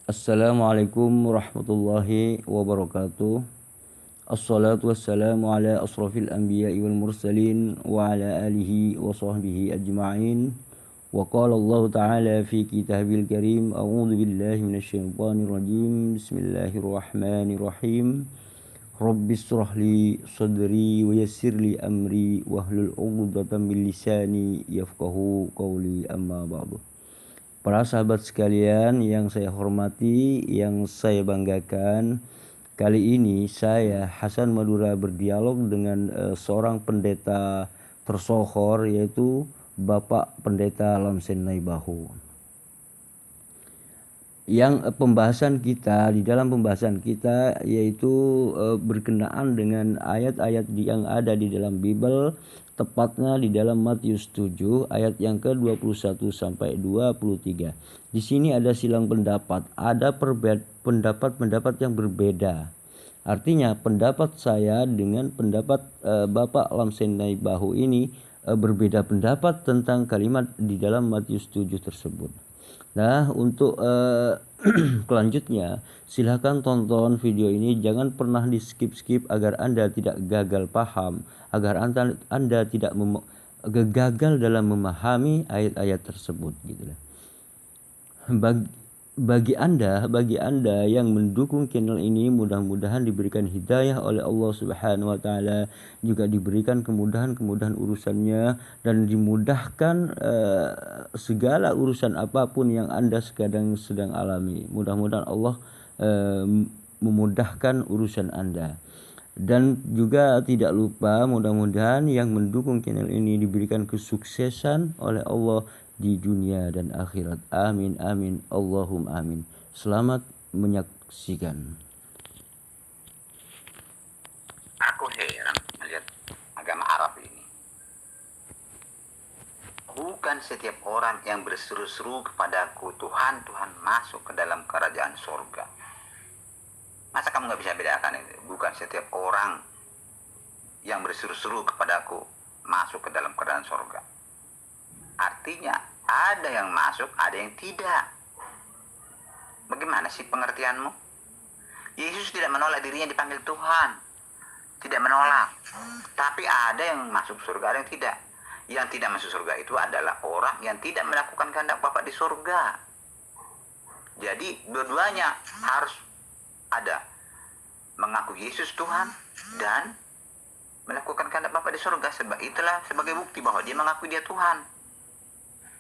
Assalamualaikum warahmatullahi wabarakatuh. Assalatu wassalamu ala asrafil anbiya'i wal mursalin wa ala alihi wa sahbihi ajma'in. Wa qala Allah ta'ala fi kitabil karim, a'udzu billahi minasyaitonir rajim. Bismillahirrahmanirrahim. Rabbis shrah li sadri wa yassir li amri wahlul 'uqdatam min lisani yafqahu qawli, amma ba'du. Para sahabat sekalian yang saya hormati, yang saya banggakan, kali ini saya Hasan Madura berdialog dengan seorang pendeta tersohor, yaitu Bapak Pendeta Lamsen Naibahu. Yang dalam pembahasan kita yaitu berkenaan dengan ayat-ayat yang ada di dalam Bible, tepatnya di dalam Matius 7 ayat yang ke-21 sampai 23. Di sini ada silang pendapat, ada pendapat-pendapat yang berbeda. Artinya pendapat saya dengan pendapat Bapak Lamsen Naibahu ini berbeda pendapat tentang kalimat di dalam Matius 7 tersebut. Nah, untuk kelanjutnya silahkan tonton video ini, jangan pernah di skip agar Anda tidak gagal paham, agar Anda tidak gagal dalam memahami ayat-ayat tersebut gitu. Bagi Anda yang mendukung channel ini, mudah-mudahan diberikan hidayah oleh Allah Subhanahu wa taala, juga diberikan kemudahan urusannya dan dimudahkan segala urusan apapun yang Anda sedang alami. Mudah-mudahan Allah memudahkan urusan Anda. Dan juga tidak lupa, mudah-mudahan yang mendukung channel ini diberikan kesuksesan oleh Allah di dunia dan akhirat. Amin amin Allahumma amin. Selamat menyaksikan. Aku heran melihat agama Arab ini. Bukan setiap orang yang berseru-seru kepadaku, Tuhan, Tuhan, masuk ke dalam kerajaan surga. Masa kamu gak bisa bedakan itu? Bukan setiap orang yang berseru-seru kepadaku masuk ke dalam kerajaan surga. Artinya ada yang masuk, ada yang tidak. Bagaimana sih pengertianmu? Yesus tidak menolak dirinya dipanggil Tuhan, tidak menolak. Tapi ada yang masuk surga, ada yang tidak. Yang tidak masuk surga itu adalah orang yang tidak melakukan kehendak Bapa di surga. Jadi dua-duanya harus ada, mengaku Yesus Tuhan dan melakukan kehendak Bapa di surga. Sebab itulah sebagai bukti bahwa dia mengakui dia Tuhan.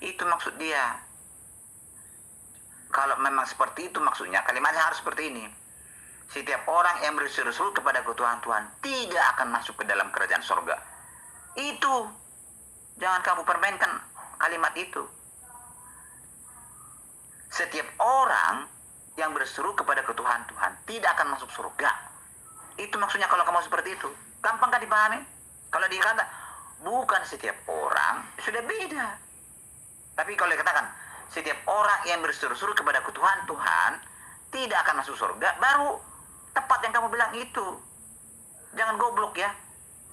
Itu maksud dia. Kalau memang seperti itu maksudnya, kalimatnya harus seperti ini. Setiap orang yang berseru-seru kepada Tuhan, Tuhan tidak akan masuk ke dalam kerajaan surga. Itu, jangan kamu permainkan kalimat itu. Setiap orang yang berseru kepada Tuhan, Tuhan tidak akan masuk surga. Itu maksudnya kalau kamu seperti itu. Gampang kan dipahami? Kalau dikata, bukan setiap orang, sudah beda. Tapi kalau dikatakan, setiap orang yang berseru-seru kepada Tuhan, Tuhan tidak akan masuk surga, baru tepat yang kamu bilang itu. Jangan goblok ya,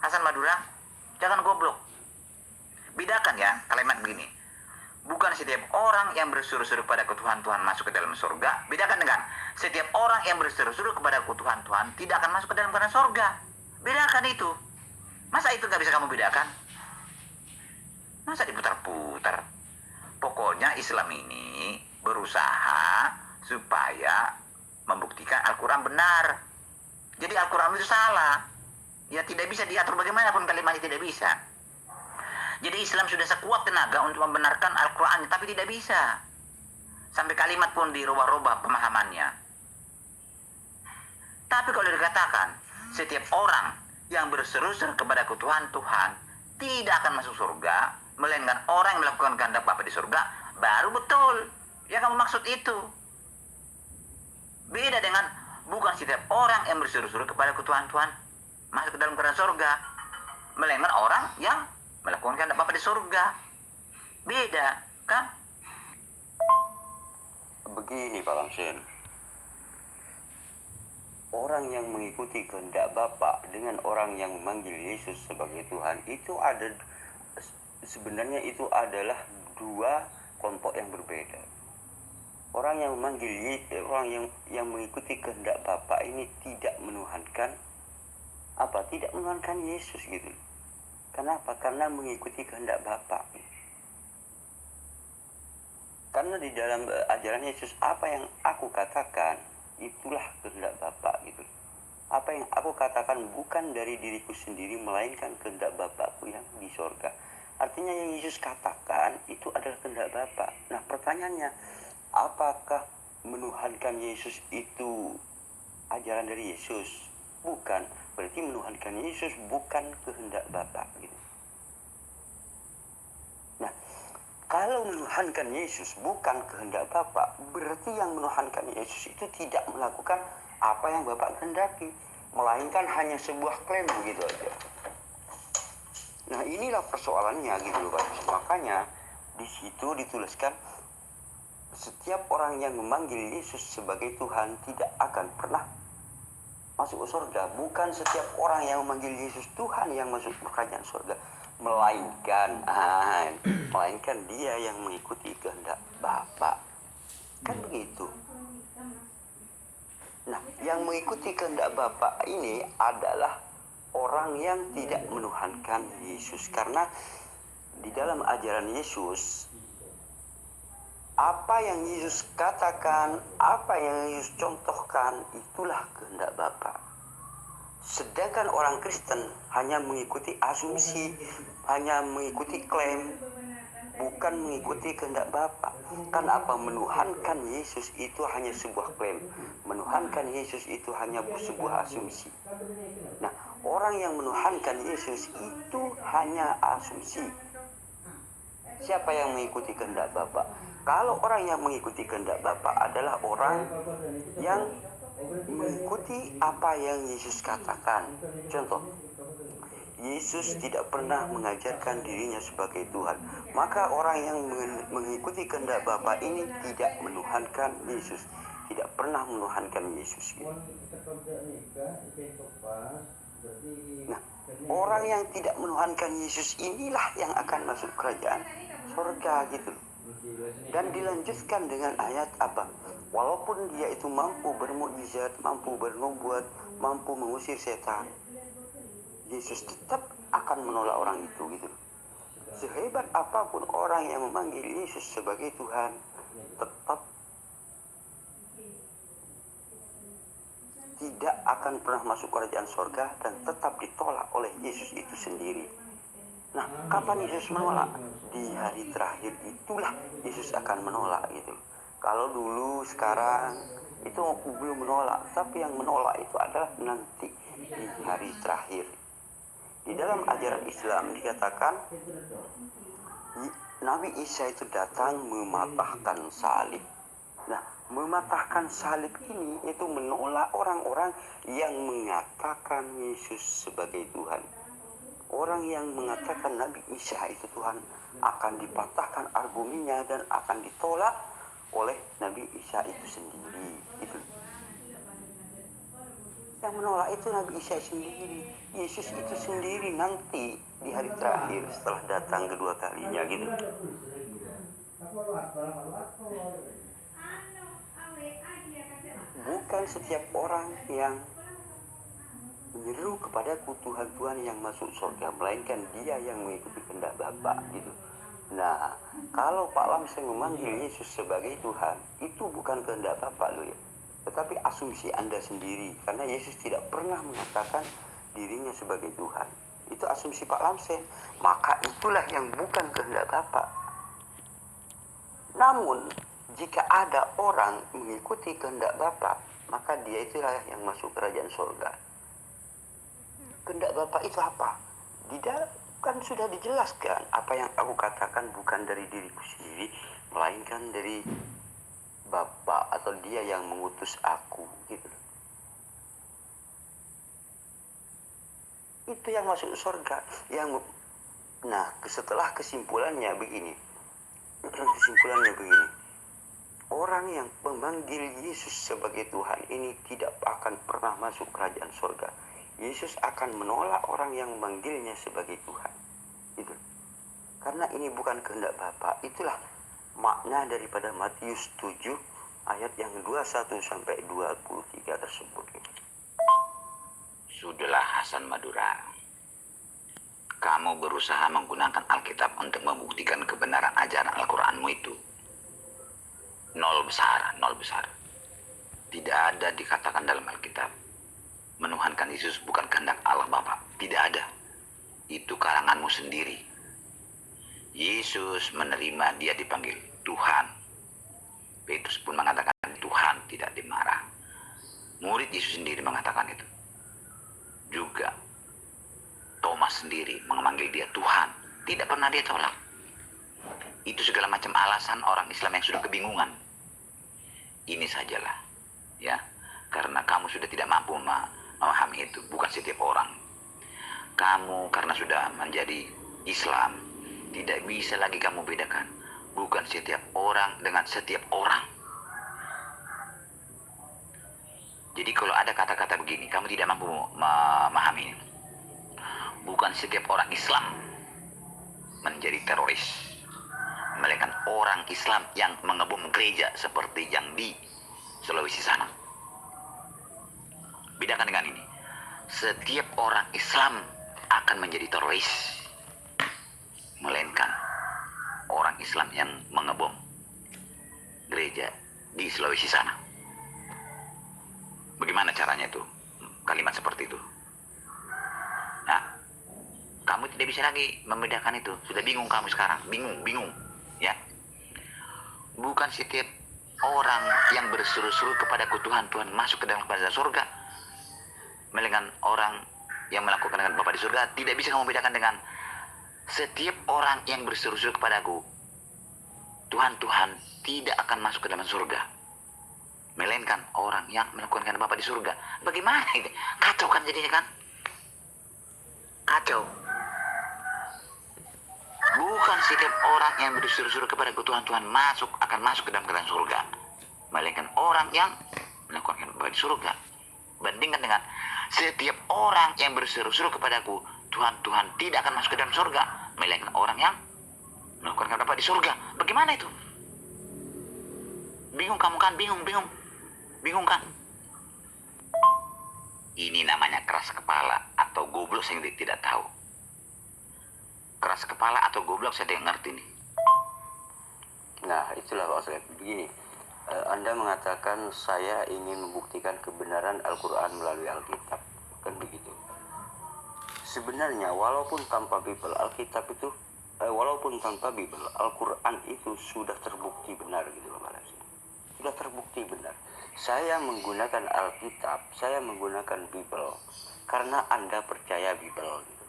Hasan Madura. Jangan goblok. Bedakan ya kalimat begini. Bukan setiap orang yang berseru-seru kepada Tuhan, Tuhan masuk ke dalam surga. Bedakan dengan setiap orang yang berseru-seru kepada Tuhan, Tuhan tidak akan masuk ke dalam kerajaan surga. Bedakan itu. Masa itu gak bisa kamu bedakan? Masa diputar-putar? Pokoknya Islam ini berusaha supaya membuktikan Al-Quran benar. Jadi Al-Quran itu salah. Ya tidak bisa diatur bagaimanapun kalimatnya, tidak bisa. Jadi Islam sudah sekuat tenaga untuk membenarkan Al-Quran, tapi tidak bisa. Sampai kalimat pun dirubah-rubah pemahamannya. Tapi kalau dikatakan, setiap orang yang berseru-seru kepada Tuhan, Tuhan tidak akan masuk surga, melainkan orang yang melakukan kehendak Bapa di surga, baru betul. Ya kamu maksud itu. Beda dengan bukan setiap orang yang berseru-seru kepada Tuhan, Tuhan masuk ke dalam kerajaan surga, melainkan orang yang melakukan kehendak Bapa di surga. Beda, kan? Begini Pak Lamsen, orang yang mengikuti kehendak Bapa dengan orang yang memanggil Yesus sebagai Tuhan itu sebenarnya itu adalah dua kelompok yang berbeda. Orang yang yang mengikuti kehendak Bapa ini tidak menuhankan tidak menuhankan Yesus gitu. Kenapa? Karena mengikuti kehendak Bapa. Karena di dalam ajaran Yesus, apa yang aku katakan itulah kehendak Bapa gitu. Apa yang aku katakan bukan dari diriku sendiri, melainkan kehendak Bapakku yang di sorga. Artinya yang Yesus katakan itu adalah kehendak Bapa. Nah pertanyaannya, apakah menuhankan Yesus itu ajaran dari Yesus? Bukan. Berarti menuhankan Yesus bukan kehendak Bapa gitu. Nah, kalau menuhankan Yesus bukan kehendak Bapa, berarti yang menuhankan Yesus itu tidak melakukan apa yang Bapa kehendaki, melainkan hanya sebuah klaim begitu aja. Nah, inilah persoalannya gitu loh, Pak. Makanya di situ dituliskan setiap orang yang memanggil Yesus sebagai Tuhan tidak akan pernah masuk ke surga. Bukan setiap orang yang memanggil Yesus Tuhan yang masuk ke kerajaan surga, melainkan dia yang mengikuti kehendak Bapa. Kan begitu. Nah, yang mengikuti kehendak Bapa ini adalah orang yang tidak menuhankan Yesus. Karena di dalam ajaran Yesus, apa yang Yesus katakan, apa yang Yesus contohkan, itulah kehendak Bapa. Sedangkan orang Kristen hanya mengikuti asumsi, hanya mengikuti klaim, bukan mengikuti kehendak Bapa. Kan apa? Menuhankan Yesus itu hanya sebuah klaim. Menuhankan Yesus itu hanya sebuah asumsi. Nah, orang yang menuhankan Yesus itu hanya asumsi. Siapa yang mengikuti kehendak Bapa? Kalau orang yang mengikuti kehendak Bapa adalah orang yang mengikuti apa yang Yesus katakan. Contoh, Yesus tidak pernah mengajarkan dirinya sebagai Tuhan. Maka orang yang mengikuti kehendak Bapa ini tidak menuhankan Yesus, tidak pernah menuhankan Yesus. Nah, orang yang tidak menuhankan Yesus inilah yang akan masuk kerajaan surga gitu. Dan dilanjutkan dengan ayat apa? Walaupun dia itu mampu bermukjizat, mampu bernubuat, mampu mengusir setan, Yesus tetap akan menolak orang itu gitu. Sehebat apapun orang yang memanggil Yesus sebagai Tuhan, tetap tidak akan pernah masuk kerajaan surga dan tetap ditolak oleh Yesus itu sendiri. Nah, kapan Yesus menolak? Di hari terakhir itulah Yesus akan menolak gitu. Kalau dulu, sekarang itu belum menolak, tapi yang menolak itu adalah nanti di hari terakhir. Di dalam ajaran Islam dikatakan Nabi Isa itu datang mematahkan salib. Nah, mematahkan salib ini itu menolak orang-orang yang mengatakan Yesus sebagai Tuhan. Orang yang mengatakan Nabi Isa itu Tuhan akan dipatahkan argumennya dan akan ditolak oleh Nabi Isa itu sendiri. Itu. Yang menolak itu Nabi Isa sendiri, Yesus itu sendiri nanti di hari terakhir setelah datang kedua kalinya gitu. Bukan setiap orang yang menyeru kepadaku Tuhan yang masuk surga, melainkan dia yang mengikuti kehendak Bapa gitu. Nah, kalau Pak Lamseng memanggil Yesus sebagai Tuhan, itu bukan kehendak Bapa loh ya, tetapi asumsi Anda sendiri, karena Yesus tidak pernah mengatakan dirinya sebagai Tuhan. Itu asumsi Pak Lamseng, maka itulah yang bukan kehendak Bapa. Namun, jika ada orang mengikuti kehendak Bapa, maka dia itulah yang masuk kerajaan surga. Kehendak Bapa itu apa? Di dalam kan sudah dijelaskan, apa yang aku katakan bukan dari diriku sendiri, melainkan dari Bapa atau dia yang mengutus aku gitu. Itu yang masuk surga. Nah, setelah kesimpulannya begini. Orang yang memanggil Yesus sebagai Tuhan ini tidak akan pernah masuk kerajaan surga. Yesus akan menolak orang yang memanggilnya sebagai Tuhan. Itu. Karena ini bukan kehendak Bapa. Itulah makna daripada Matius 7 ayat yang 21 sampai 23 tersebut. Sudahlah Hasan Madura, kamu berusaha menggunakan Alkitab untuk membuktikan kebenaran ajaran Al-Quranmu itu. Nol besar, nol besar. Tidak ada dikatakan dalam Alkitab menuhankan Yesus bukan kehendak Allah Bapa. Tidak ada. Itu karanganmu sendiri. Yesus menerima, dia dipanggil Tuhan. Petrus pun mengatakan Tuhan, tidak dimarah. Murid Yesus sendiri mengatakan itu. Juga Thomas sendiri memanggil dia Tuhan. Tidak pernah dia tolak. Itu segala macam alasan orang Islam yang sudah kebingungan. Ini sajalah, ya, karena kamu sudah tidak mampu memahami itu. Bukan setiap orang. Kamu karena sudah menjadi Islam, tidak bisa lagi kamu bedakan. Bukan setiap orang dengan setiap orang. Jadi kalau ada kata-kata begini, kamu tidak mampu memahami. Bukan setiap orang Islam menjadi teroris, melainkan orang Islam yang mengebom gereja seperti yang di Sulawesi sana. Bedakan dengan ini. Setiap orang Islam akan menjadi teroris, melainkan orang Islam yang mengebom gereja di Sulawesi sana. Bagaimana caranya itu? Kalimat seperti itu. Nah, kamu tidak bisa lagi membedakan itu. Sudah bingung kamu sekarang. Bingung. Ya. Bukan setiap orang yang berseru-seru kepadaku Tuhan, Tuhan masuk ke dalam kerajaan surga, melainkan orang yang melakukan dengan Bapa di surga. Tidak bisa kamu bedakan dengan setiap orang yang berseru-seru kepadaku Tuhan, Tuhan tidak akan masuk ke dalam surga, melainkan orang yang melakukan dengan Bapa di surga. Bagaimana itu? Kacau kan jadinya kan? Kacau. Bukan setiap orang yang berseru-seru kepada Tuhan, Tuhan akan masuk ke dalam kerajaan surga, melainkan orang yang melakukan Bapa di surga. Bandingkan dengan setiap orang yang berseru-seru kepadaku Tuhan, Tuhan tidak akan masuk ke dalam surga, melainkan orang yang melakukan Bapa di surga. Bagaimana itu? Bingung kamu kan? Bingung kan? Ini namanya keras kepala atau goblok yang tidak tahu. Keras kepala atau goblok saya tidak ngerti nih. Nah, itulah Pak Ustaz. Begini, Anda mengatakan saya ingin membuktikan kebenaran Al-Quran melalui Alkitab. Kan begitu. Sebenarnya walaupun tanpa Bible, Alkitab itu, walaupun tanpa Bible, Al-Quran itu sudah terbukti benar gitu loh Pak Ustaz. Sudah terbukti benar. Saya menggunakan Alkitab, saya menggunakan Bible karena Anda percaya Bible gitu.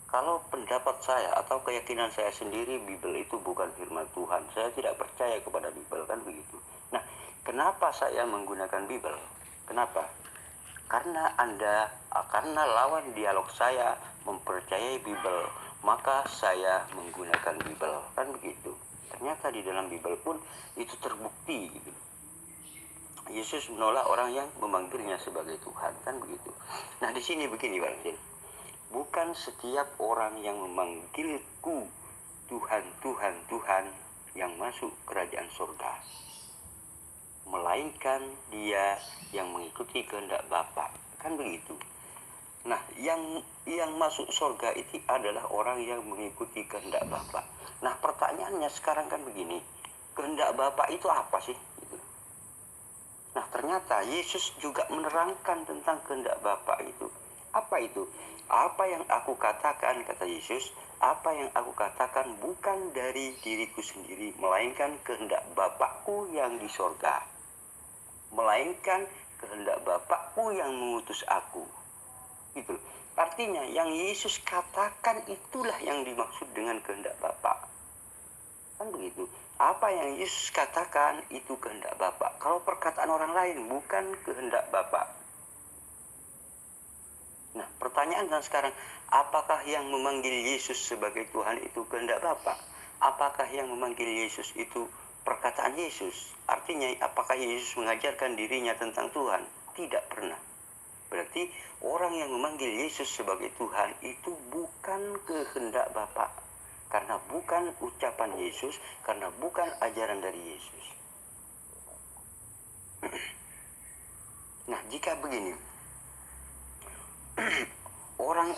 Kalau pendapat saya atau keyakinan saya sendiri, Bible itu bukan firman Tuhan. Saya tidak percaya kepada Bible, kan begitu. Nah, kenapa saya menggunakan Bible? Kenapa? Karena karena lawan dialog saya mempercayai Bible, maka saya menggunakan Bible, kan begitu. Ternyata di dalam Bible pun itu terbukti gitu. Yesus menolak orang yang memanggilnya sebagai Tuhan, kan begitu. Nah, di sini begini Pak Sin. Bukan setiap orang yang memanggilku Tuhan, Tuhan, Tuhan yang masuk kerajaan surga, melainkan dia yang mengikuti kehendak Bapa, kan begitu. Nah, yang masuk surga itu adalah orang yang mengikuti kehendak Bapa. Nah, pertanyaannya sekarang kan begini, kehendak Bapa itu apa sih? Gitu. Nah, ternyata Yesus juga menerangkan tentang kehendak Bapa itu. Apa itu? Apa yang aku katakan, kata Yesus, apa yang aku katakan bukan dari diriku sendiri, melainkan kehendak Bapakku yang di sorga. Melainkan kehendak Bapakku yang mengutus aku. Gitu. Artinya yang Yesus katakan itulah yang dimaksud dengan kehendak Bapa. Kan begitu. Apa yang Yesus katakan itu kehendak Bapa. Kalau perkataan orang lain bukan kehendak Bapa. Nah, pertanyaan sekarang, apakah yang memanggil Yesus sebagai Tuhan itu kehendak Bapa? Apakah yang memanggil Yesus itu perkataan Yesus? Artinya, apakah Yesus mengajarkan dirinya tentang Tuhan? Tidak pernah. Berarti orang yang memanggil Yesus sebagai Tuhan itu bukan kehendak Bapa. Karena bukan ucapan Yesus, karena bukan ajaran dari Yesus. jika begini, orang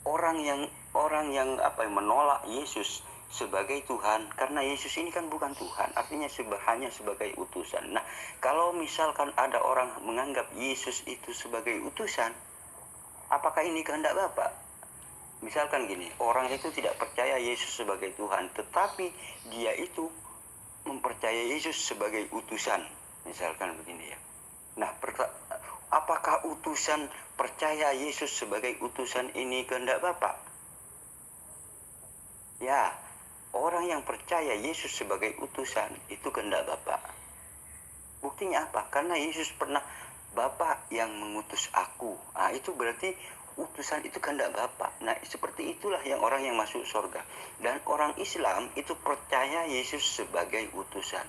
orang yang menolak Yesus sebagai Tuhan, karena Yesus ini kan bukan Tuhan, artinya hanya sebagai utusan. Nah, kalau misalkan ada orang menganggap Yesus itu sebagai utusan, apakah ini kehendak Bapa? Misalkan gini, orang itu tidak percaya Yesus sebagai Tuhan, tetapi dia itu mempercayai Yesus sebagai utusan, misalkan begini ya. Nah, apakah utusan percaya Yesus sebagai utusan ini kehendak Bapa? Ya, orang yang percaya Yesus sebagai utusan itu kehendak Bapa. Buktinya apa? Karena Yesus pernah, Bapa yang mengutus aku. Nah, itu berarti utusan itu kehendak Bapa. Nah, seperti itulah yang orang yang masuk surga. Dan orang Islam itu percaya Yesus sebagai utusan.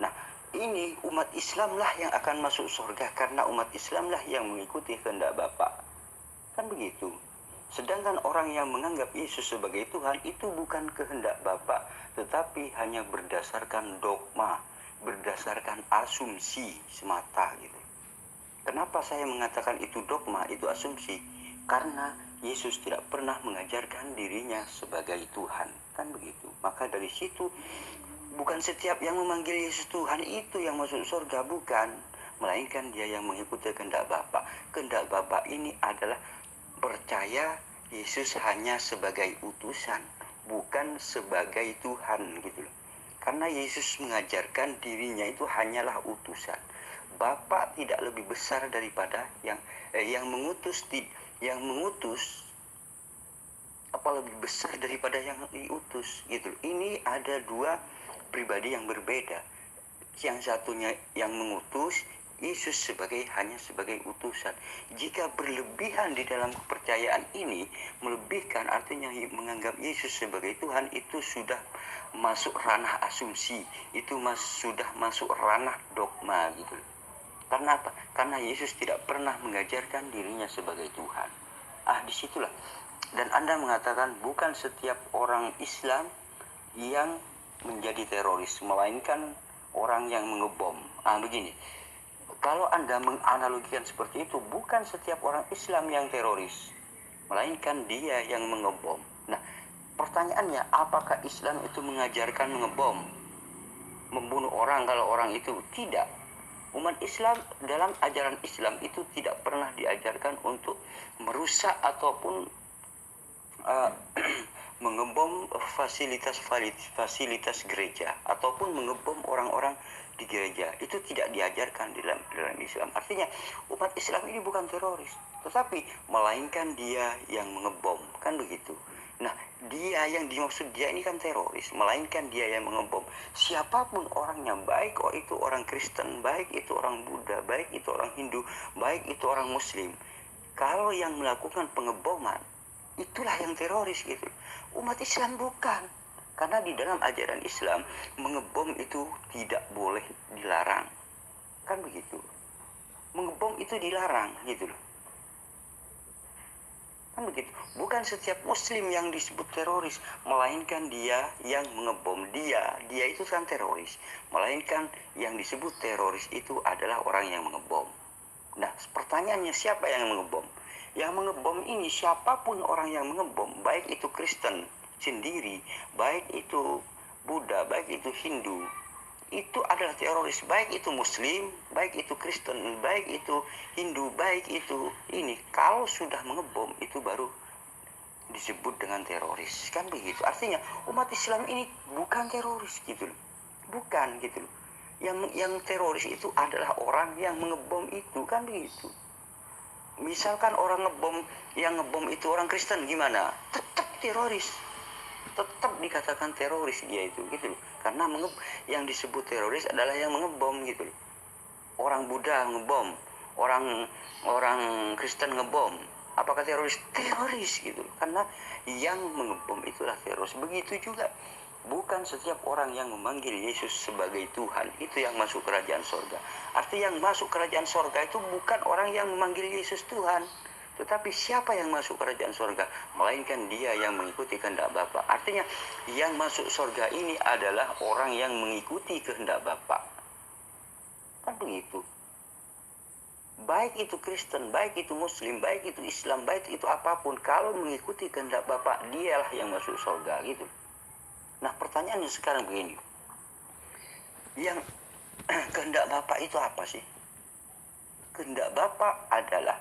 Nah, ini umat Islamlah yang akan masuk surga karena umat Islamlah yang mengikuti kehendak Bapa. Kan begitu. Sedangkan orang yang menganggap Yesus sebagai Tuhan itu bukan kehendak Bapa, tetapi hanya berdasarkan dogma, berdasarkan asumsi semata gitu. Kenapa saya mengatakan itu dogma, itu asumsi? Karena Yesus tidak pernah mengajarkan dirinya sebagai Tuhan, kan begitu. Maka dari situ, bukan setiap yang memanggil Yesus Tuhan itu yang masuk surga, bukan. Melainkan dia yang mengikuti kehendak Bapa. Kehendak Bapa ini adalah percaya Yesus hanya sebagai utusan, bukan sebagai Tuhan gitu loh. Karena Yesus mengajarkan dirinya itu hanyalah utusan. Bapa tidak lebih besar daripada yang mengutus apa lebih besar daripada yang diutus gitu. Ini ada dua pribadi yang berbeda. Yang satunya yang mengutus, Yesus hanya sebagai utusan. Jika berlebihan di dalam kepercayaan ini, melebihkan artinya menganggap Yesus sebagai Tuhan, itu sudah masuk ranah asumsi, itu sudah masuk ranah dogma gitu. Karena apa? Karena Yesus tidak pernah mengajarkan dirinya sebagai Tuhan. Disitulah. Dan Anda mengatakan bukan setiap orang Islam yang menjadi teroris, melainkan orang yang mengebom. Begini. Kalau Anda menganalogikan seperti itu, bukan setiap orang Islam yang teroris, melainkan dia yang mengebom. Nah, pertanyaannya, apakah Islam itu mengajarkan mengebom, membunuh orang kalau orang itu? Tidak. Umat Islam, dalam ajaran Islam itu tidak pernah diajarkan untuk merusak ataupun mengebom fasilitas gereja ataupun mengebom orang-orang di gereja. Itu tidak diajarkan dalam Islam. Artinya umat Islam ini bukan teroris, tetapi melainkan dia yang mengebom, kan begitu. Nah, dia yang dimaksud dia ini kan teroris, melainkan dia yang mengebom. Siapapun orangnya, baik itu orang Kristen, baik itu orang Buddha, baik itu orang Hindu, baik itu orang Muslim, kalau yang melakukan pengeboman, itulah yang teroris gitu. Umat Islam bukan. Karena di dalam ajaran Islam, mengebom itu tidak boleh dilarang. Kan begitu. Mengebom itu dilarang gitu loh. Kan begitu. Bukan setiap Muslim yang disebut teroris, melainkan dia yang mengebom. Dia itu kan teroris. Melainkan yang disebut teroris itu adalah orang yang mengebom. Nah, pertanyaannya, siapa yang mengebom? Yang mengebom ini siapapun orang yang mengebom, baik itu Kristen sendiri, baik itu Buddha, baik itu Hindu, itu adalah teroris. Baik itu Muslim, baik itu Kristen, baik itu Hindu, baik itu ini. Kalau sudah mengebom, itu baru disebut dengan teroris. Kan begitu. Artinya umat Islam ini bukan teroris gitu loh. Bukan gitu loh. Yang teroris itu adalah orang yang mengebom itu, kan begitu. Misalkan yang ngebom itu orang Kristen, gimana? Tetap teroris. Tetap dikatakan teroris dia itu gitu loh. Karena yang disebut teroris adalah yang mengebom gitu loh. Orang Buddha ngebom, orang Kristen ngebom. Apakah teroris? Teroris gitu loh. Karena yang mengebom itulah teroris. Begitu juga bukan setiap orang yang memanggil Yesus sebagai Tuhan itu yang masuk kerajaan sorga. Artinya yang masuk kerajaan sorga itu bukan orang yang memanggil Yesus Tuhan, tetapi siapa yang masuk kerajaan sorga? Melainkan dia yang mengikuti kehendak Bapa. Artinya yang masuk sorga ini adalah orang yang mengikuti kehendak Bapa. Kan begitu. baik itu Kristen, baik itu Muslim, baik itu Islam, baik itu apapun, kalau mengikuti kehendak Bapa, dialah yang masuk surga gitu. Nah, pertanyaannya sekarang begini, yang kehendak Bapa itu apa sih? Kehendak Bapa adalah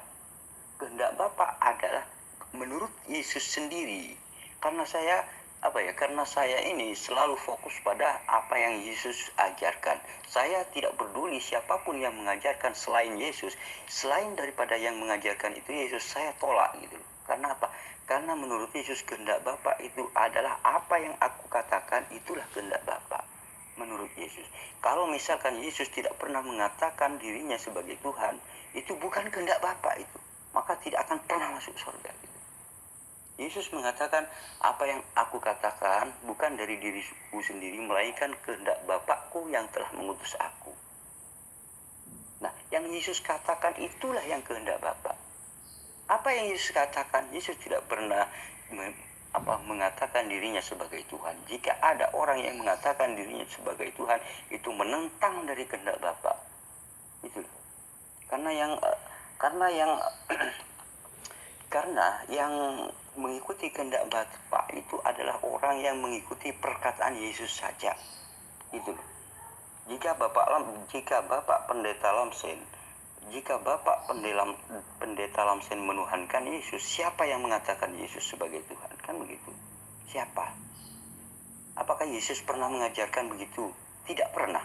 menurut Yesus sendiri. Karena saya ini selalu fokus pada apa yang Yesus ajarkan. Saya tidak peduli siapapun yang mengajarkan selain Yesus, selain daripada yang mengajarkan itu Yesus, saya tolak gitu. Karena apa? Karena menurut Yesus kehendak Bapa itu adalah apa yang aku katakan, itulah kehendak Bapa. Menurut Yesus, kalau misalkan Yesus tidak pernah mengatakan dirinya sebagai Tuhan, itu bukan kehendak Bapa itu, maka tidak akan pernah masuk surga gitu. Yesus mengatakan, apa yang aku katakan bukan dari diriku sendiri, melainkan kehendak Bapakku yang telah mengutus aku. Nah, yang Yesus katakan itulah yang kehendak Bapa. Apa yang Yesus katakan? Yesus tidak pernah mengatakan dirinya sebagai Tuhan. Jika ada orang yang mengatakan dirinya sebagai Tuhan, itu menentang dari kehendak Bapa. Itu. Karena yang mengikuti kehendak Bapa itu adalah orang yang mengikuti perkataan Yesus saja. Itu. Jika Bapak Pendeta Lamsen menuhankan Yesus, siapa yang mengatakan Yesus sebagai Tuhan? Kan begitu. Siapa? Apakah Yesus pernah mengajarkan begitu? Tidak pernah.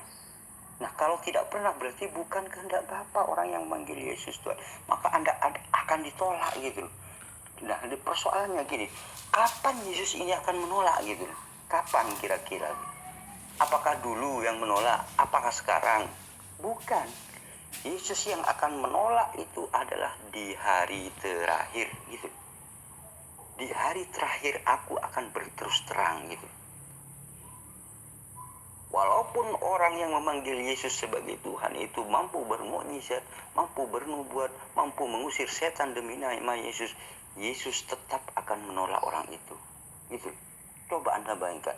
Nah, kalau tidak pernah berarti bukan kehendak Bapa orang yang memanggil Yesus Tuhan. Maka Anda akan ditolak gitu. Nah, persoalannya gini, kapan Yesus ini akan menolak gitu? Kapan kira-kira? Apakah dulu yang menolak? Apakah sekarang? Bukan. Yesus yang akan menolak itu adalah di hari terakhir gitu. Di hari terakhir aku akan berterus terang gitu. Walaupun orang yang memanggil Yesus sebagai Tuhan itu mampu bermukjizat, mampu bernubuat, mampu mengusir setan demi nama Yesus, Yesus tetap akan menolak orang itu. Gitu. Coba Anda bayangkan,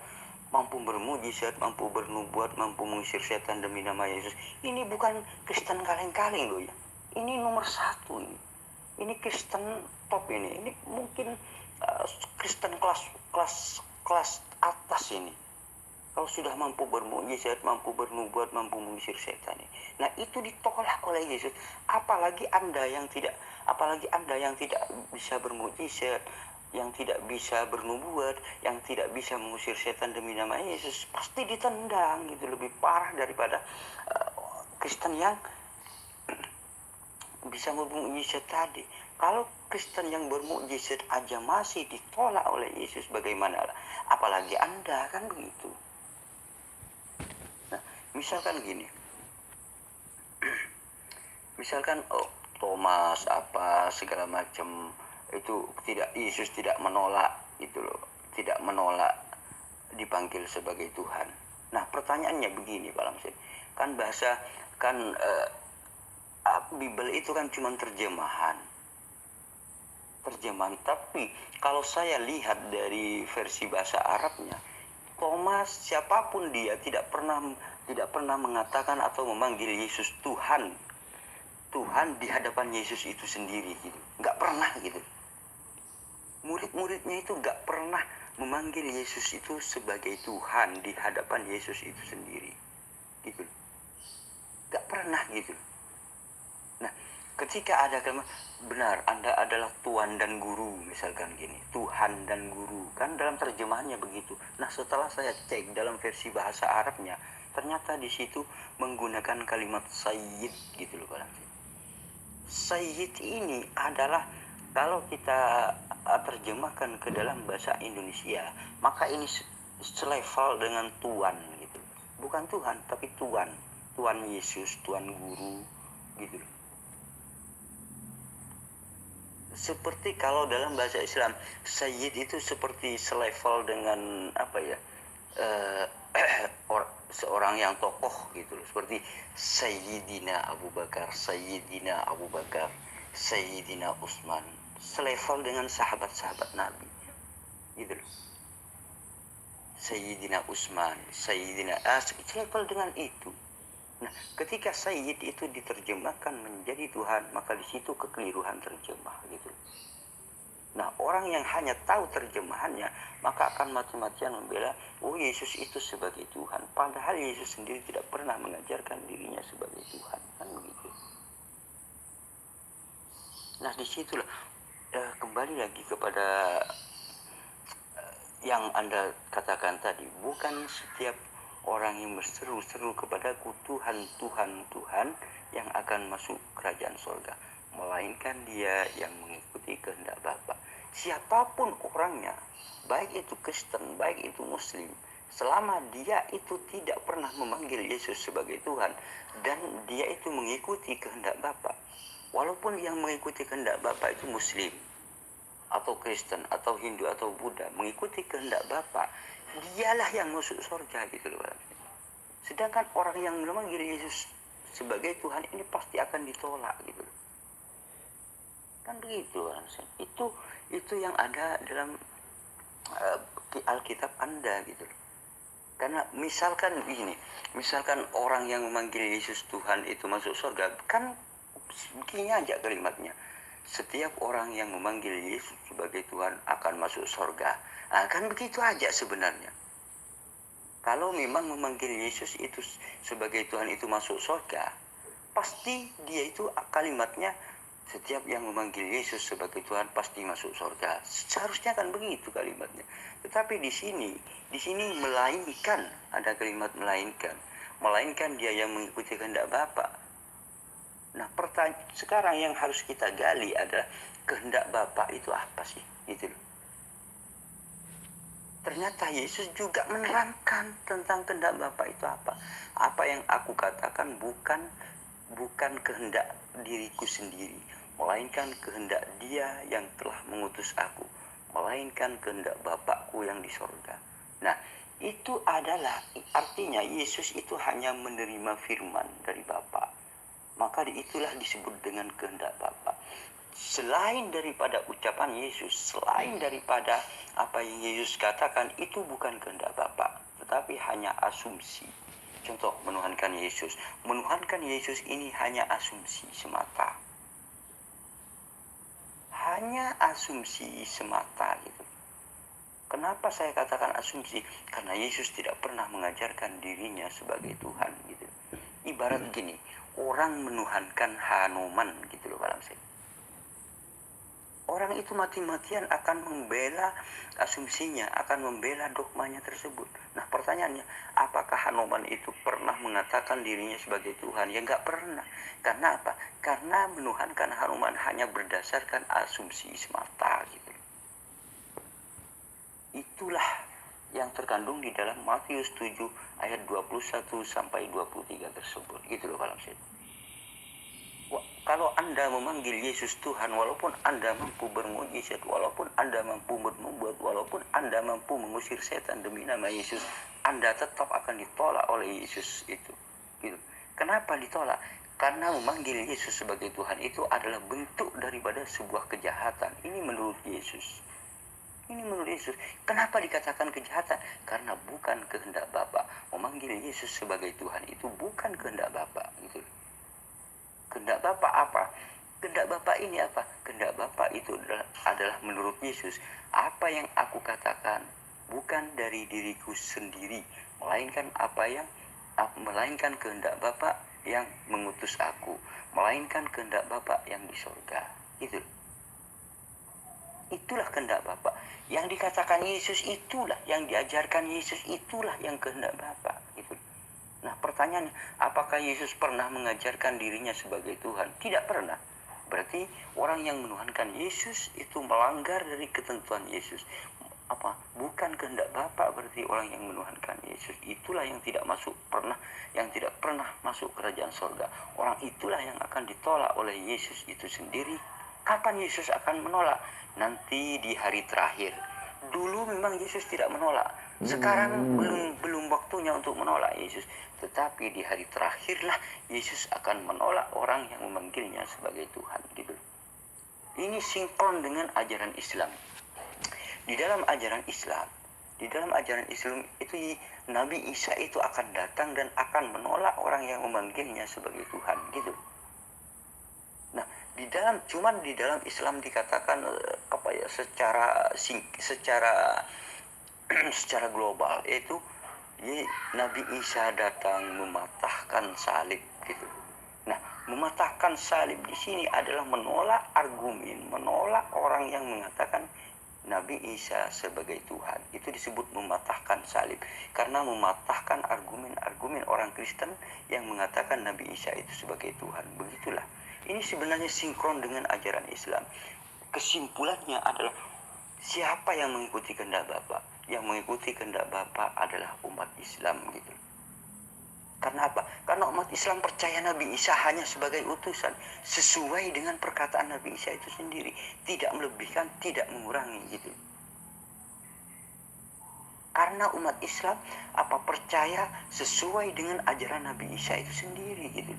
mampu bermukjizat, mampu bernubuat, mampu mengusir setan demi nama Yesus. Ini bukan Kristen kaleng-kaleng loh ya. Ini nomor 1 ini. Ini Kristen top ini. Ini mungkin Kristen kelas atas ini. Kalau sudah mampu bermukjizat, mampu bernubuat, mampu mengusir setan. Nah, itu ditolak oleh Yesus. Apalagi Anda yang tidak bisa bermukjizat, yang tidak bisa bernubuat, yang tidak bisa mengusir setan demi nama Yesus, pasti ditendang gitu, lebih parah daripada Kristen yang bisa bermukjizat tadi. Kalau Kristen yang bermukjizat aja masih ditolak oleh Yesus, bagaimana? Apalagi Anda, kan begitu. Misalkan gini, Thomas segala macam itu Yesus tidak menolak itu loh, tidak menolak dipanggil sebagai Tuhan. Nah, pertanyaannya begini Pak Lamsin, Bible itu kan cuma terjemahan, tapi kalau saya lihat dari versi bahasa Arabnya, Thomas siapapun dia tidak pernah mengatakan atau memanggil Yesus Tuhan di hadapan Yesus itu sendiri gitu. Nggak pernah gitu. Murid-muridnya itu nggak pernah memanggil Yesus itu sebagai Tuhan di hadapan Yesus itu sendiri gitu. Nggak pernah gitu. Nah, ketika ada kalimat, benar Anda adalah Tuhan dan Guru, misalkan gini, Tuhan dan Guru, kan dalam terjemahannya begitu. Nah, setelah saya cek dalam versi bahasa Arabnya, ternyata di situ menggunakan kalimat Sayyid gitu loh Pak. Sayyid ini adalah, kalau kita terjemahkan ke dalam bahasa Indonesia, maka ini selevel dengan Tuhan gitu. Bukan Tuhan, tapi Tuhan. Tuhan Yesus, Tuhan Guru gitu. Seperti kalau dalam bahasa Islam, Sayyid itu seperti selevel dengan seorang yang tokoh gitu loh, seperti Sayyidina Abu Bakar, Sayyidina Utsman, selevel dengan sahabat-sahabat Nabi gitu loh. Sayyidina Utsman, selevel dengan itu. Nah, ketika Sayyid itu diterjemahkan menjadi Tuhan, maka di situ kekeliruan terjemah gitu. Nah, orang yang hanya tahu terjemahannya, maka akan mati-matian membela, oh Yesus itu sebagai Tuhan. Padahal Yesus sendiri tidak pernah mengajarkan dirinya sebagai Tuhan, kan begitu. Nah, disitulah kembali lagi kepada yang Anda katakan tadi, bukan setiap orang yang berseru-seru kepadaku Tuhan, Tuhan, Tuhan yang akan masuk kerajaan surga, melainkan dia yang mengikuti kehendak Bapa. Siapapun orangnya, baik itu Kristen, baik itu Muslim, selama dia itu tidak pernah memanggil Yesus sebagai Tuhan dan dia itu mengikuti kehendak Bapa, walaupun yang mengikuti kehendak Bapa itu Muslim atau Kristen atau Hindu atau Buddha, mengikuti kehendak Bapa, dialah yang masuk surga gitu loh. Sedangkan orang yang memanggil Yesus sebagai Tuhan ini pasti akan ditolak gitu loh. Kan begitu kan. Itu yang ada dalam Alkitab Anda gitu loh. Karena misalkan begini, misalkan orang yang memanggil Yesus Tuhan itu masuk surga, kan begini aja kalimatnya. Setiap orang yang memanggil Yesus sebagai Tuhan akan masuk surga. Nah, kan begitu aja sebenarnya. Kalau memang memanggil Yesus itu sebagai Tuhan itu masuk surga, pasti dia itu kalimatnya setiap yang memanggil Yesus sebagai Tuhan pasti masuk surga. Seharusnya kan begitu kalimatnya. Tetapi di sini melainkan, ada kalimat melainkan dia yang mengikuti kehendak Bapa. Nah, sekarang yang harus kita gali adalah kehendak Bapa itu apa sih? Gitu loh. Ternyata Yesus juga menerangkan tentang kehendak Bapa itu apa. Apa yang aku katakan bukan kehendak diriku sendiri, melainkan kehendak Dia yang telah mengutus aku, melainkan kehendak Bapakku yang di sorga. Nah, itu adalah artinya Yesus itu hanya menerima firman dari Bapa. Maka itulah disebut dengan kehendak Bapa. Selain daripada ucapan Yesus, selain daripada apa yang Yesus katakan, itu bukan kehendak Bapa, tetapi hanya asumsi. Contoh, menuhankan Yesus. Menuhankan Yesus ini hanya asumsi semata. Hanya asumsi semata gitu. Kenapa saya katakan asumsi? Karena Yesus tidak pernah mengajarkan dirinya sebagai Tuhan gitu. Ibarat gini, orang menuhankan Hanuman gitu loh Pak. Orang itu mati-matian akan membela asumsinya, akan membela dogmanya tersebut. Nah, pertanyaannya, apakah Hanuman itu pernah mengatakan dirinya sebagai Tuhan? Ya nggak pernah. Karena apa? Karena menuhankan Hanuman hanya berdasarkan asumsi semata gitu. Itulah yang terkandung di dalam Matius 7 ayat 21 sampai 23 tersebut. Gitu loh Pak Lamsin. Kalau Anda memanggil Yesus Tuhan, walaupun Anda mampu bermujizat, walaupun Anda mampu membuat, walaupun Anda mampu mengusir setan demi nama Yesus, Anda tetap akan ditolak oleh Yesus itu. Gitu. Kenapa ditolak? Karena memanggil Yesus sebagai Tuhan itu adalah bentuk daripada sebuah kejahatan. Ini menurut Yesus. Ini menurut Yesus. Kenapa dikatakan kejahatan? Karena bukan kehendak Bapa. Memanggil Yesus sebagai Tuhan itu bukan kehendak Bapa. Gitu. Kehendak Bapa apa? Kehendak Bapa ini apa? Kehendak Bapa itu adalah menurut Yesus, apa yang aku katakan bukan dari diriku sendiri, melainkan kehendak Bapa yang mengutus aku, melainkan kehendak Bapa yang di surga. Itulah kehendak Bapa. Yang dikatakan Yesus itulah, yang diajarkan Yesus itulah yang kehendak Bapa. Gitu. Nah, pertanyaannya, apakah Yesus pernah mengajarkan dirinya sebagai Tuhan? Tidak pernah. Berarti orang yang menuhankan Yesus itu melanggar dari ketentuan Yesus. Bukan kehendak Bapa, berarti orang yang menuhankan Yesus itulah yang tidak pernah masuk kerajaan surga. Orang itulah yang akan ditolak oleh Yesus itu sendiri. Kapan Yesus akan menolak? Nanti di hari terakhir. Dulu memang Yesus tidak menolak. Sekarang belum waktunya untuk menolak Yesus. Tetapi di hari terakhirlah Yesus akan menolak orang yang memanggilnya sebagai Tuhan. Gitu. Ini sinkron dengan ajaran Islam. Di dalam ajaran Islam, Di dalam ajaran Islam itu Nabi Isa itu akan datang dan akan menolak orang yang memanggilnya sebagai Tuhan gitu. Nah, cuman di dalam Islam dikatakan secara secara global, yaitu Nabi Isa datang mematahkan salib gitu. Nah, mematahkan salib di sini adalah menolak orang yang mengatakan Nabi Isa sebagai Tuhan. Itu disebut mematahkan salib, karena mematahkan argumen orang Kristen yang mengatakan Nabi Isa itu sebagai Tuhan. Begitulah. Ini sebenarnya sinkron dengan ajaran Islam. Kesimpulannya adalah siapa yang mengikuti kehendak Bapa? Yang mengikuti kehendak Bapa adalah umat Islam gitu. Karena apa? Karena umat Islam percaya Nabi Isa hanya sebagai utusan, sesuai dengan perkataan Nabi Isa itu sendiri, tidak melebihkan, tidak mengurangi gitu. Karena umat Islam percaya sesuai dengan ajaran Nabi Isa itu sendiri gitu.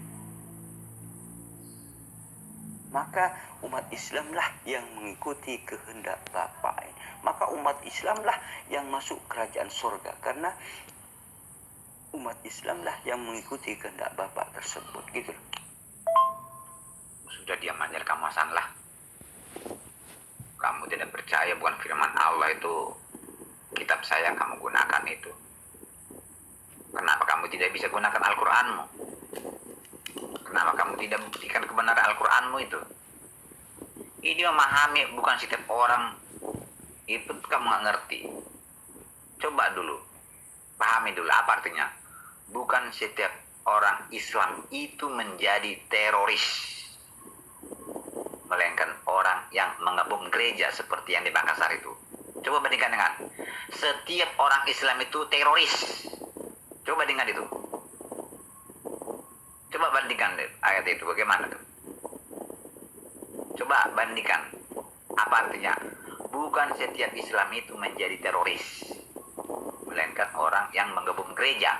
Maka umat Islamlah yang mengikuti kehendak Bapa. Maka umat Islamlah yang masuk kerajaan surga, karena umat Islamlah yang mengikuti kehendak Bapa tersebut gitu. Sudah diam aja kamu Hasan lah. Kamu tidak percaya bukan firman Allah itu kitab saya kamu gunakan itu. Kenapa kamu tidak bisa gunakan Al-Qur'anmu? Kenapa kamu tidak buktikan kebenaran Al-Qur'anmu itu? Ini memahami bukan setiap orang itu kamu nggak ngerti. Coba dulu, pahami dulu apa artinya. Bukan setiap orang Islam itu menjadi teroris, melainkan orang yang mengebom gereja seperti yang di Makassar itu. Coba bandingkan dengan setiap orang Islam itu teroris. Coba bandingkan itu. Coba bandingkan ayat itu bagaimana tuh? Coba bandingkan apa artinya. Bukan setiap Islam itu menjadi teroris, melainkan orang yang mengebom gereja.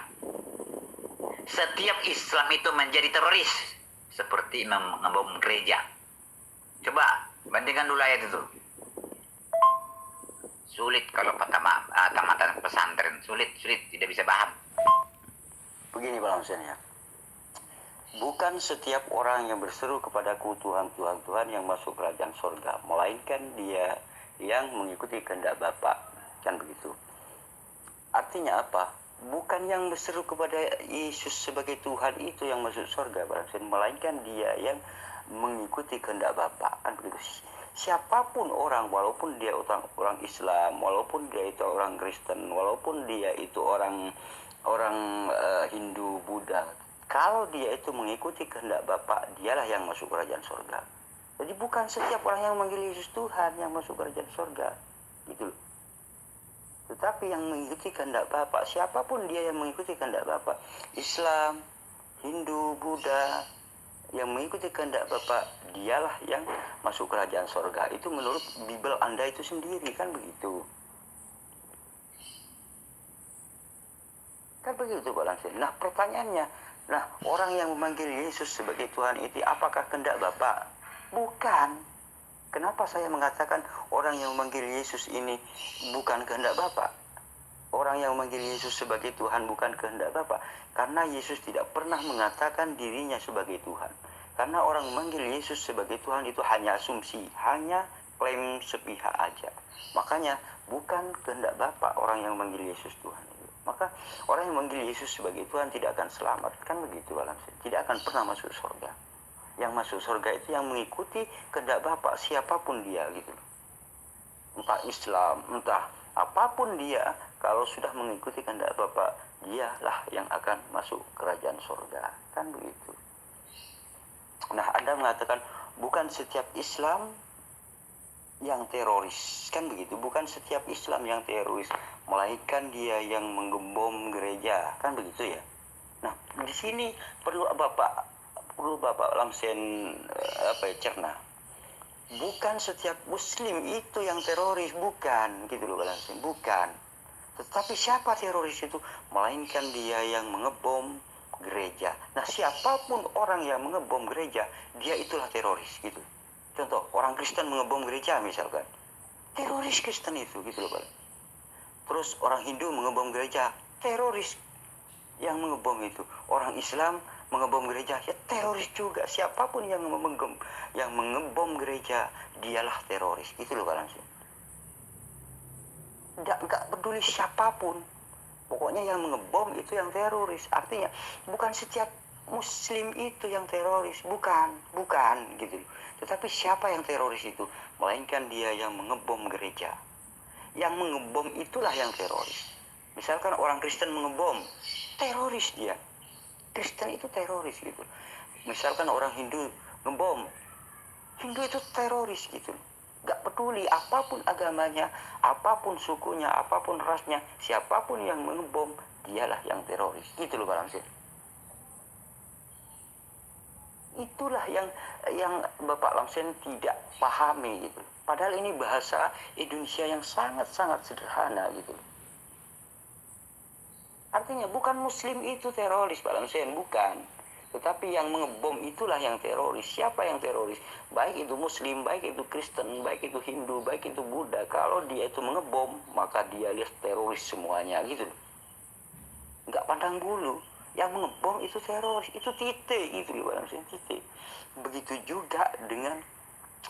Setiap Islam itu menjadi teroris seperti mengebom gereja. Coba bandingkan dulu ayat itu. Sulit kalau tamatan pesantren, sulit tidak bisa paham. Begini Pak Lamsen ya. Bukan setiap orang yang berseru kepadaku Tuhan yang masuk kerajaan surga, melainkan dia yang mengikuti kehendak Bapa. Kan begitu. Artinya apa? Bukan yang berseru kepada Yesus sebagai Tuhan itu yang masuk surga, melainkan dia yang mengikuti kehendak Bapa. Kan begitu. Siapapun orang, walaupun dia orang Islam, walaupun dia itu orang Kristen, walaupun dia itu orang Hindu, Buddha, kalau dia itu mengikuti kehendak Bapa, dialah yang masuk kerajaan surga. Jadi bukan setiap orang yang memanggil Yesus Tuhan yang masuk kerajaan surga, gitu loh. Tetapi yang mengikuti kehendak Bapa, siapapun dia yang mengikuti kehendak Bapa, Islam, Hindu, Buddha, yang mengikuti kehendak Bapa, dialah yang masuk kerajaan surga. Itu menurut Bible Anda itu sendiri, kan begitu. Kan begitu Pak Langsir. Nah pertanyaannya, orang yang memanggil Yesus sebagai Tuhan itu apakah kehendak Bapa? Bukan. Kenapa saya mengatakan orang yang memanggil Yesus ini bukan kehendak Bapa? Orang yang memanggil Yesus sebagai Tuhan bukan kehendak Bapa. Karena Yesus tidak pernah mengatakan dirinya sebagai Tuhan. Karena orang memanggil Yesus sebagai Tuhan itu hanya asumsi, hanya klaim sepihak aja. Makanya bukan kehendak Bapa orang yang memanggil Yesus Tuhan. Maka orang yang memanggil Yesus sebagai Tuhan tidak akan selamat. Kan begitu Alam. Tidak akan pernah masuk surga. Yang masuk surga itu yang mengikuti kehendak Bapa, siapapun dia gitu. Entah Islam, entah apapun dia, kalau sudah mengikuti kehendak Bapa, dialah yang akan masuk kerajaan surga. Kan begitu. Nah, Anda mengatakan bukan setiap Islam yang teroris, kan begitu. Bukan setiap Islam yang teroris, melainkan dia yang mengebom gereja, kan begitu ya. Nah, di sini perlu Bapak Lamsen cerna. Bukan setiap Muslim itu yang teroris, bukan, gitu loh Lamsen, bukan. Tetapi siapa teroris itu? Melainkan dia yang mengebom gereja. Nah, siapapun orang yang mengebom gereja, dia itulah teroris, gitu. Contoh, orang Kristen mengebom gereja misalkan. Teroris Kristen itu, gitu loh Pak. Terus orang Hindu mengebom gereja, teroris yang mengebom itu. Orang Islam mengebom gereja, ya teroris juga. Siapapun yang mengebom gereja, dialah teroris. Itu loh balansnya. Nggak peduli siapapun, pokoknya yang mengebom itu yang teroris. Artinya bukan setiap Muslim itu yang teroris, bukan gitu. Tetapi siapa yang teroris itu? Melainkan dia yang mengebom gereja. Yang mengebom itulah yang teroris. Misalkan orang Kristen mengebom, teroris dia. Kristen itu teroris gitu. Misalkan orang Hindu ngebom, Hindu itu teroris gitu. Gak peduli apapun agamanya, apapun sukunya, apapun rasnya, siapapun yang mengebom, dialah yang teroris. Gitu loh Bang Lamsin. Itulah yang Bapak Lamsin tidak pahami gitu. Padahal ini bahasa Indonesia yang sangat-sangat sederhana gitu. Artinya bukan Muslim itu teroris Pak Lamsin, bukan. Tetapi yang mengebom itulah yang teroris. Siapa yang teroris? Baik itu Muslim, baik itu Kristen, baik itu Hindu, baik itu Buddha. Kalau dia itu mengebom, maka dia lihat teroris semuanya gitu. Nggak pandang bulu. Yang mengebom itu teroris, itu titik gitu loh Pak Lamsin, titik. Begitu juga dengan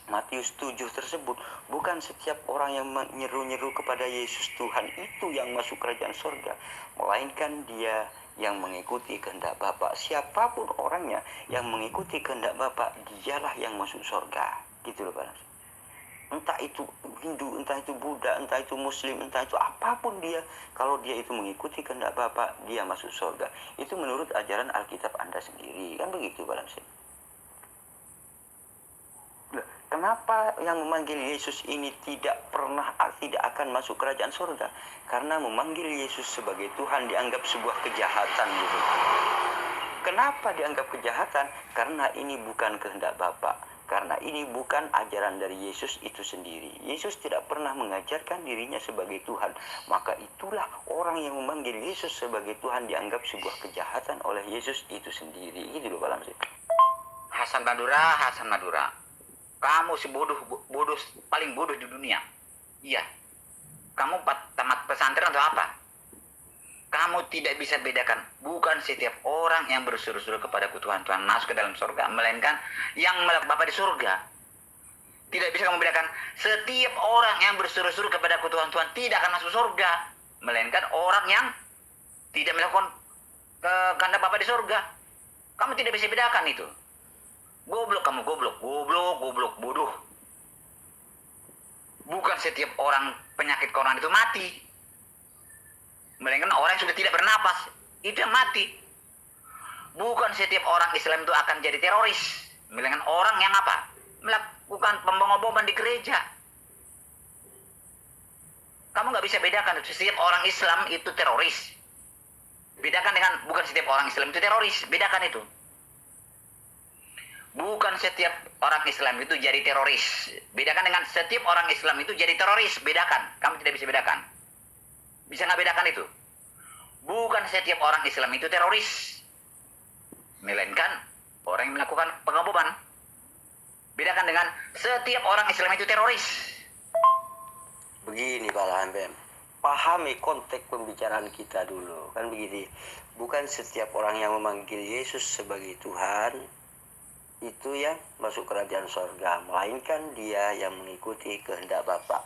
Matius 7 tersebut. Bukan setiap orang yang menyeru-nyeru kepada Yesus Tuhan itu yang masuk kerajaan surga, melainkan dia yang mengikuti kehendak Bapa. Siapapun orangnya yang mengikuti kehendak Bapa, dialah yang masuk surga. Gitu loh Pak. Entah itu Hindu, entah itu Buddha, entah itu Muslim, entah itu apapun dia, kalau dia itu mengikuti kehendak Bapa, dia masuk surga. Itu menurut ajaran Alkitab Anda sendiri, kan begitu Pak Lamsin. Kenapa yang memanggil Yesus ini tidak akan masuk kerajaan surga? Karena memanggil Yesus sebagai Tuhan dianggap sebuah kejahatan gitu. Kenapa dianggap kejahatan? Karena ini bukan kehendak Bapa. Karena ini bukan ajaran dari Yesus itu sendiri. Yesus tidak pernah mengajarkan dirinya sebagai Tuhan. Maka itulah orang yang memanggil Yesus sebagai Tuhan dianggap sebuah kejahatan oleh Yesus itu sendiri. Gitu loh Pak Lamsin. Hasan Madura. Kamu bodoh paling bodoh di dunia. Iya. Kamu tamat pesantren atau apa? Kamu tidak bisa bedakan. Bukan setiap orang yang berseru-seru kepada Tuhan masuk ke dalam surga, melainkan yang melihat Bapa di surga. Tidak bisa kamu bedakan. Setiap orang yang berseru-seru kepada Tuhan tidak akan masuk surga, melainkan orang yang tidak melakukan kehendak Bapa di surga. Kamu tidak bisa bedakan itu. Goblok kamu, goblok, bodoh. Bukan setiap orang penyakit corona itu mati, melainkan orang yang sudah tidak bernapas, itu yang mati. Bukan setiap orang Islam itu akan jadi teroris, melainkan orang yang apa? Melakukan pemboman di gereja. Kamu nggak bisa bedakan, setiap orang Islam itu teroris. Bedakan dengan bukan setiap orang Islam itu teroris, bedakan itu. Bukan setiap orang Islam itu jadi teroris. Bedakan dengan setiap orang Islam itu jadi teroris. Bedakan. Kamu tidak bisa bedakan. Bisa nggak bedakan itu? Bukan setiap orang Islam itu teroris. Melainkan orang yang melakukan pengeboman. Bedakan dengan setiap orang Islam itu teroris. Begini Pak Lamsin. Pahami konteks pembicaraan kita dulu. Kan begitu. Bukan setiap orang yang memanggil Yesus sebagai Tuhan itu yang masuk kerajaan surga, melainkan dia yang mengikuti kehendak Bapa.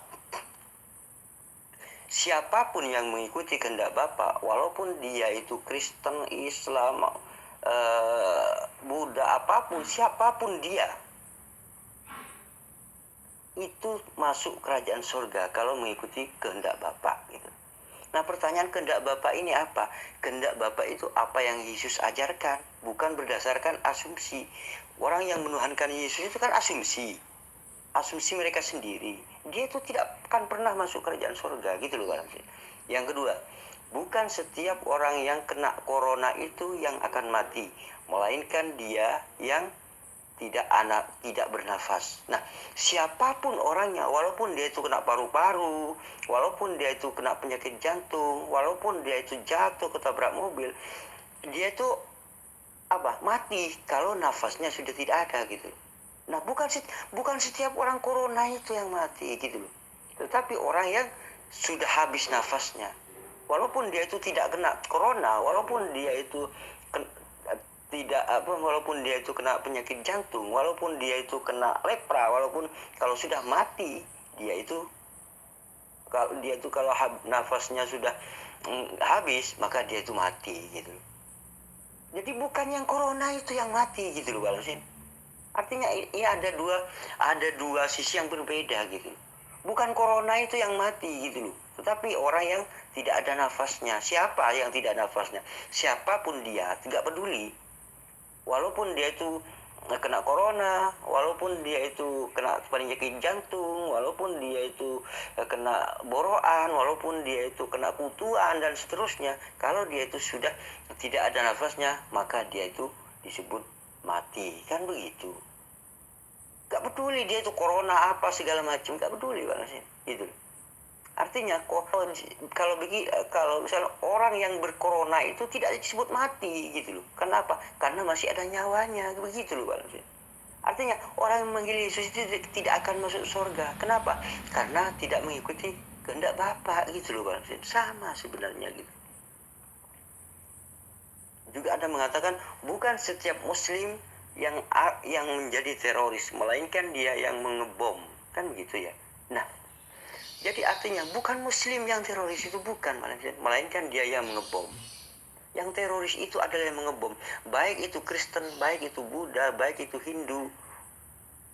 Siapapun yang mengikuti kehendak Bapa, walaupun dia itu Kristen, Islam, Buddha, apapun, siapapun dia, itu masuk kerajaan surga kalau mengikuti kehendak Bapa gitu. Nah pertanyaan kehendak Bapa ini apa? Kehendak Bapa itu apa yang Yesus ajarkan, bukan berdasarkan asumsi. Orang yang menuhankan Yesus itu kan asumsi mereka sendiri. Dia itu tidak akan pernah masuk kerajaan surga gitu loh Pak Lamsin. Yang kedua, bukan setiap orang yang kena corona itu yang akan mati, melainkan dia yang tidak bernafas. Nah, siapapun orangnya, walaupun dia itu kena paru-paru, walaupun dia itu kena penyakit jantung, walaupun dia itu jatuh ketabrak mobil, dia itu mati kalau nafasnya sudah tidak ada gitu. Nah, bukan setiap orang corona itu yang mati gitu loh. Tetapi orang yang sudah habis nafasnya, walaupun dia itu tidak kena corona, walaupun dia itu walaupun dia itu kena penyakit jantung, walaupun dia itu kena lepra, walaupun kalau sudah mati dia itu kalau nafasnya sudah habis, maka dia itu mati gitu. Jadi bukan yang corona itu yang mati gitu loh Bang Sin. Artinya ya ada dua sisi yang berbeda gitu. Bukan corona itu yang mati gitu loh, tetapi orang yang tidak ada nafasnya. Siapa yang tidak ada nafasnya? Siapapun dia, tidak peduli. Walaupun dia itu kena corona, walaupun dia itu kena penyakit jantung, walaupun dia itu kena boroan, walaupun dia itu kena kutuan dan seterusnya, kalau dia itu sudah tidak ada nafasnya, maka dia itu disebut mati, kan begitu. Gak peduli dia itu corona apa segala macam, gak peduli Bang Sin, gitu. Artinya kalau misalnya orang yang berkorona itu tidak disebut mati gitu loh. Kenapa? Karena masih ada nyawanya, begitu loh Bang. Artinya orang yang memanggil Yesus itu tidak akan masuk surga. Kenapa? Karena tidak mengikuti kehendak Bapa gitu loh Bang. Sama sebenarnya gitu. Juga ada mengatakan bukan setiap muslim yang menjadi teroris, melainkan dia yang mengebom, kan begitu ya. Nah, jadi artinya bukan muslim yang teroris itu, bukan, melainkan dia yang mengebom. Yang teroris itu adalah yang mengebom, baik itu Kristen, baik itu Buddha, baik itu Hindu.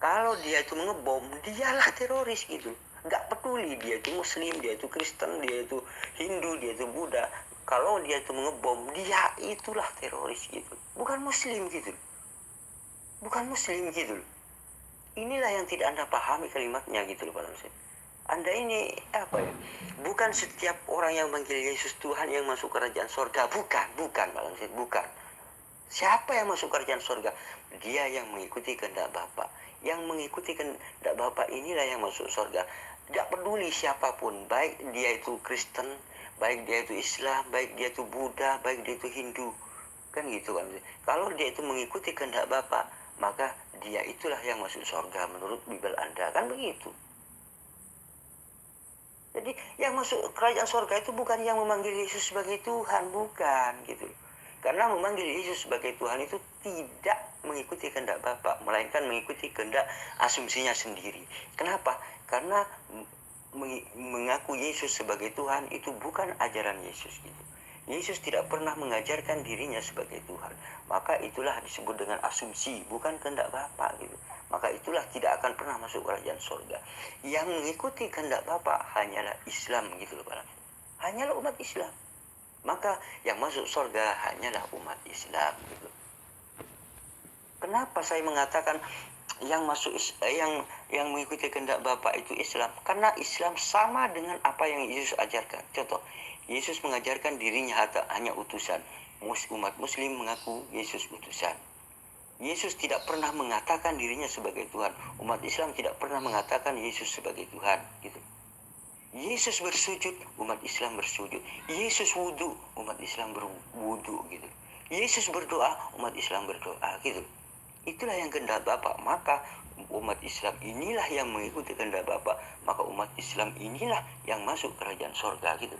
Kalau dia itu mengebom, dialah teroris gitu. Gak peduli dia itu muslim, dia itu Kristen, dia itu Hindu, dia itu Buddha. Kalau dia itu mengebom, dia itulah teroris gitu. Bukan muslim gitu. Bukan muslim gitu. Inilah yang tidak Anda pahami kalimatnya gitu loh Pak Lamsin. Anda ini bukan setiap orang yang manggil Yesus Tuhan yang masuk kerajaan surga. Bukan Bang Sid, bukan. Siapa yang masuk kerajaan surga? Dia yang mengikuti kehendak Bapa. Yang mengikuti kehendak Bapa inilah yang masuk surga. Tidak peduli siapapun, baik dia itu Kristen, baik dia itu Islam, baik dia itu Buddha, baik dia itu Hindu. Kan gitu kan. Kalau dia itu mengikuti kehendak Bapa, maka dia itulah yang masuk surga menurut Bible Anda. Kan begitu. Jadi yang masuk kerajaan surga itu bukan yang memanggil Yesus sebagai Tuhan, bukan gitu. Karena memanggil Yesus sebagai Tuhan itu tidak mengikuti kehendak Bapa, melainkan mengikuti kehendak asumsinya sendiri. Kenapa? Karena mengaku Yesus sebagai Tuhan itu bukan ajaran Yesus gitu. Yesus tidak pernah mengajarkan dirinya sebagai Tuhan. Maka itulah disebut dengan asumsi, bukan kehendak Bapa gitu. Maka itulah tidak akan pernah masuk kerajaan surga. Yang mengikuti kehendak Bapa hanyalah Islam gitu loh Pak. Hanyalah umat Islam. Maka yang masuk surga hanyalah umat Islam gitu. Kenapa saya mengatakan yang mengikuti kehendak Bapa itu Islam? Karena Islam sama dengan apa yang Yesus ajarkan. Contoh, Yesus mengajarkan dirinya hanya utusan. Umat Muslim mengaku Yesus utusan. Yesus tidak pernah mengatakan dirinya sebagai Tuhan. Umat Islam tidak pernah mengatakan Yesus sebagai Tuhan. Gitu. Yesus bersujud, umat Islam bersujud. Yesus wudhu, umat Islam berwudhu. Gitu. Yesus berdoa, umat Islam berdoa. Gitu. Itulah yang kehendak Bapa. Maka umat Islam inilah yang mengikuti kehendak Bapa. Maka umat Islam inilah yang masuk kerajaan surga. Gitu.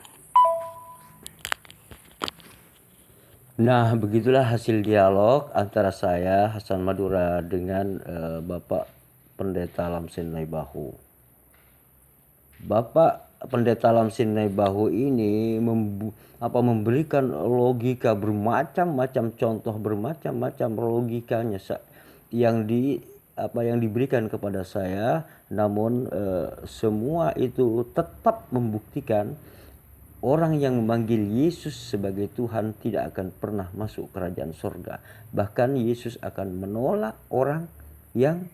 Nah, begitulah hasil dialog antara saya, Hasan Madura, dengan Bapak Pendeta Lamsin Naibahu. Bapak Pendeta Lamsin Naibahu ini memberikan logika bermacam-macam, contoh bermacam-macam logikanya yang diberikan kepada saya, namun semua itu tetap membuktikan orang yang memanggil Yesus sebagai Tuhan tidak akan pernah masuk kerajaan surga. Bahkan Yesus akan menolak orang yang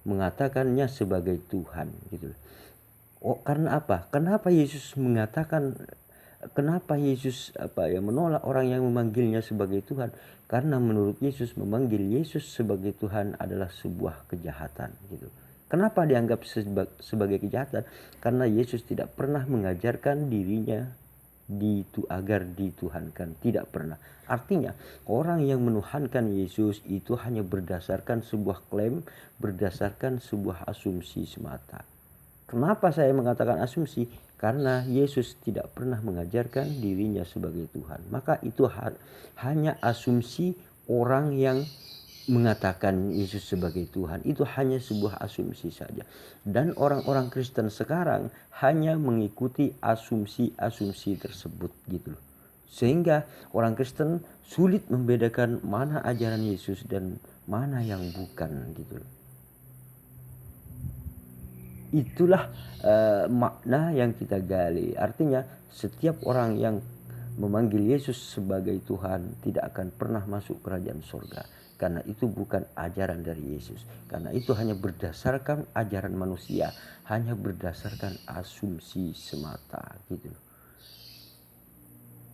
mengatakannya sebagai Tuhan gitu. Karena apa? Kenapa Yesus menolak orang yang memanggilnya sebagai Tuhan? Karena menurut Yesus memanggil Yesus sebagai Tuhan adalah sebuah kejahatan gitu. Kenapa dianggap sebagai kejahatan? Karena Yesus tidak pernah mengajarkan dirinya agar dituhankan, tidak pernah. Artinya orang yang menuhankan Yesus itu hanya berdasarkan sebuah klaim, berdasarkan sebuah asumsi semata. Kenapa saya mengatakan asumsi? karena Yesus tidak pernah mengajarkan dirinya sebagai Tuhan. Maka itu hanya asumsi orang yang mengatakan Yesus sebagai Tuhan. Itu hanya sebuah asumsi saja. Dan orang-orang Kristen sekarang hanya mengikuti asumsi-asumsi tersebut gitu loh. Sehingga orang Kristen sulit membedakan mana ajaran Yesus dan mana yang bukan gitu loh. Itulah makna yang kita gali. Artinya setiap orang yang memanggil Yesus sebagai Tuhan tidak akan pernah masuk kerajaan surga. Karena itu bukan ajaran dari Yesus. Karena itu hanya berdasarkan ajaran manusia. Hanya berdasarkan asumsi semata gitu.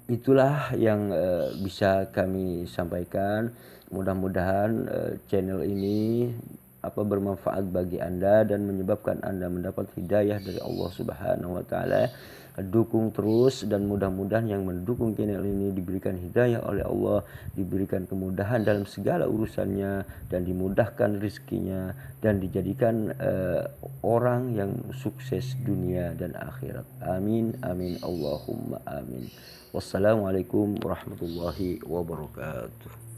Itulah yang bisa kami sampaikan. Mudah-mudahan channel ini bermanfaat bagi Anda dan menyebabkan Anda mendapat hidayah dari Allah Subhanahu wa taala. Dukung terus dan mudah-mudahan yang mendukung channel ini diberikan hidayah oleh Allah, diberikan kemudahan dalam segala urusannya dan dimudahkan rezekinya dan dijadikan orang yang sukses dunia dan akhirat. Amin amin Allahumma amin. Wassalamualaikum warahmatullahi wabarakatuh.